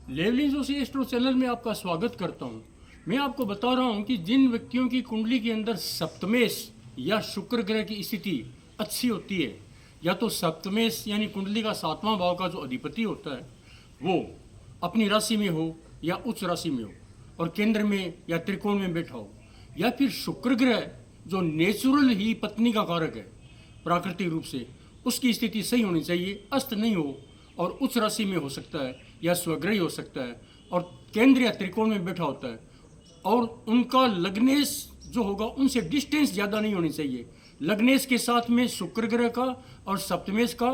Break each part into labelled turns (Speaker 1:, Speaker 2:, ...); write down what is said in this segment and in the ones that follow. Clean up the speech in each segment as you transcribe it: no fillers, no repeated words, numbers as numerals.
Speaker 1: लेवलिन Joshi astro channel में आपका स्वागत करता हूं। मैं आपको बता रहा हूं कि जिन व्यक्तियों की कुंडली के अंदर सप्तमेश या शुक्र ग्रह की स्थिति अच्छी होती है, या तो सप्तमेश यानी कुंडली का 7वां भाव का जो अधिपति होता है वो अपनी राशि में हो या उच्च राशि में हो और केंद्र में या त्रिकोण में बैठा हो, या फिर शुक्र ग्रह जो नेचुरल ही पत्नी का कारक है प्राकृतिक रूप से, उसकी स्थिति सही होनी चाहिए, अस्त नहीं हो और उच्च राशि में हो सकता है या स्वग्रही हो सकता है और केंद्र या त्रिकोण में बैठा होता है, और उनका लग्नेश जो होगा उनसे डिस्टेंस ज़्यादा नहीं होनी चाहिए। लग्नेश के साथ में शुक्र ग्रह का और सप्तमेश का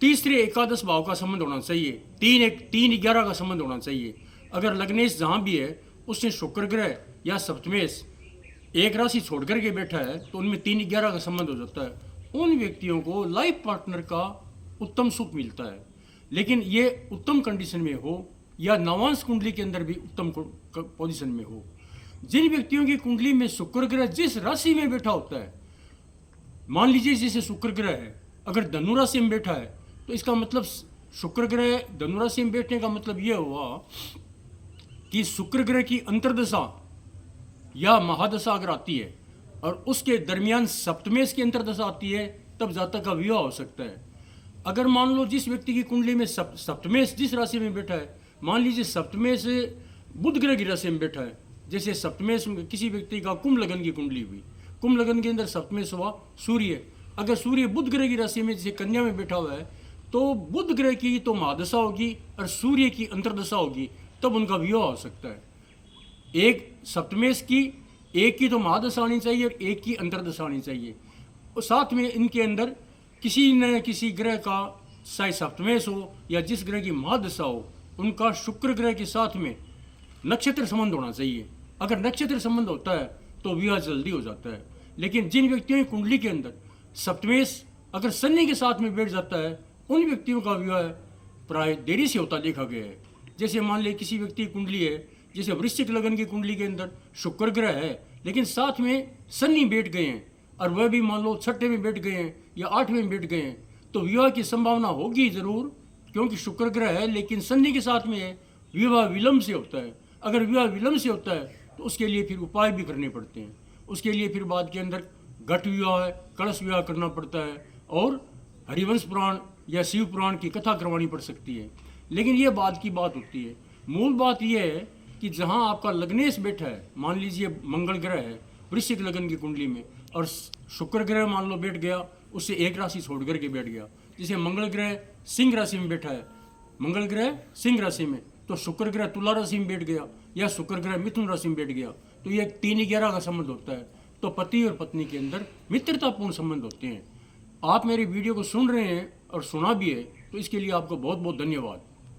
Speaker 1: तीसरे एकादश भाव का संबंध होना चाहिए, 3-11 का संबंध होना चाहिए। अगर लग्नेश जहाँ भी है उससे शुक्र ग्रह या सप्तमेश एक राशि छोड़ करके बैठा है तो उनमें 3-11 का संबंध हो जाता है। उन व्यक्तियों को लाइफ पार्टनर का उत्तम सुख मिलता है, लेकिन ये उत्तम कंडीशन में हो या नवांश कुंडली के अंदर भी उत्तम पोजीशन में हो। जिन व्यक्तियों की कुंडली में शुक्र ग्रह जिस राशि में बैठा होता है, मान लीजिए जैसे शुक्र ग्रह है अगर धनु राशि में बैठा है तो इसका मतलब शुक्र ग्रह धनु राशि में बैठने का मतलब यह हुआ कि शुक्र ग्रह की अंतर्दशा या महादशा अगर आती है और उसके दरमियान सप्तमेश की अंतर्दशा आती है तब जातक का विवाह हो सकता है। अगर मान लो जिस व्यक्ति की कुंडली में सप्तमेश जिस राशि में बैठा है, मान लीजिए सप्तमेश बुध ग्रह की राशि में बैठा है, जैसे सप्तमेश किसी व्यक्ति का कुंभ लगन की कुंडली हुई, कुंभ लगन के अंदर सप्तमेश हुआ सूर्य, अगर सूर्य बुध ग्रह की राशि में जैसे कन्या में बैठा हुआ है तो बुध ग्रह की तो महादशा होगी और सूर्य की अंतर्दशा होगी, तब उनका विवाह हो सकता है। एक सप्तमेश की एक की तो महादशा आनी चाहिए और एक की अंतर्दशा आनी चाहिए, और साथ में इनके अंदर किसी न किसी ग्रह का चाहे सप्तमेश हो या जिस ग्रह की महादशा हो उनका शुक्र ग्रह के साथ में नक्षत्र संबंध होना चाहिए। अगर नक्षत्र संबंध होता है तो विवाह जल्दी हो जाता है। लेकिन जिन व्यक्तियों की कुंडली के अंदर सप्तमेश अगर शनि के साथ में बैठ जाता है उन व्यक्तियों का विवाह प्राय देरी से होता देखा गया है। जैसे मान ले किसी व्यक्ति की कुंडली है, जैसे वृश्चिक लगन की कुंडली के अंदर शुक्र ग्रह है लेकिन साथ में शनि बैठ गए हैं और वह भी मान लो 6ठे में बैठ गए हैं या 8वें में बैठ गए हैं, तो विवाह की संभावना होगी ज़रूर, क्योंकि शुक्र ग्रह है लेकिन शनि के साथ में है, विवाह विलंब से होता है। अगर विवाह विलंब से होता है तो उसके लिए फिर उपाय भी करने पड़ते हैं, उसके लिए फिर बाद के अंदर घट विवाह है, कलश विवाह करना पड़ता है और हरिवंश पुराण या शिव पुराण की कथा करवानी पड़ सकती है। लेकिन ये बाद की बात होती है। मूल बात यह है कि जहाँ आपका लग्नेश बैठा है, मान लीजिए मंगल ग्रह है वृश्चिक लगन की कुंडली में और शुक्र ग्रह मान लो बैठ गया, उससे एक राशि छोड़ करके बैठ गया, जैसे मंगल ग्रह सिंह राशि में बैठा है, मंगल ग्रह सिंह राशि में, तो शुक्र ग्रह तुला राशि में बैठ गया या शुक्र ग्रह मिथुन राशि में बैठ गया, तो ये 3-11 का संबंध होता है। तो पति और पत्नी के अंदर मित्रतापूर्ण संबंध होते हैं। आप मेरी वीडियो को सुन रहे हैं और सुना भी है, तो इसके लिए आपको बहुत बहुत धन्यवाद।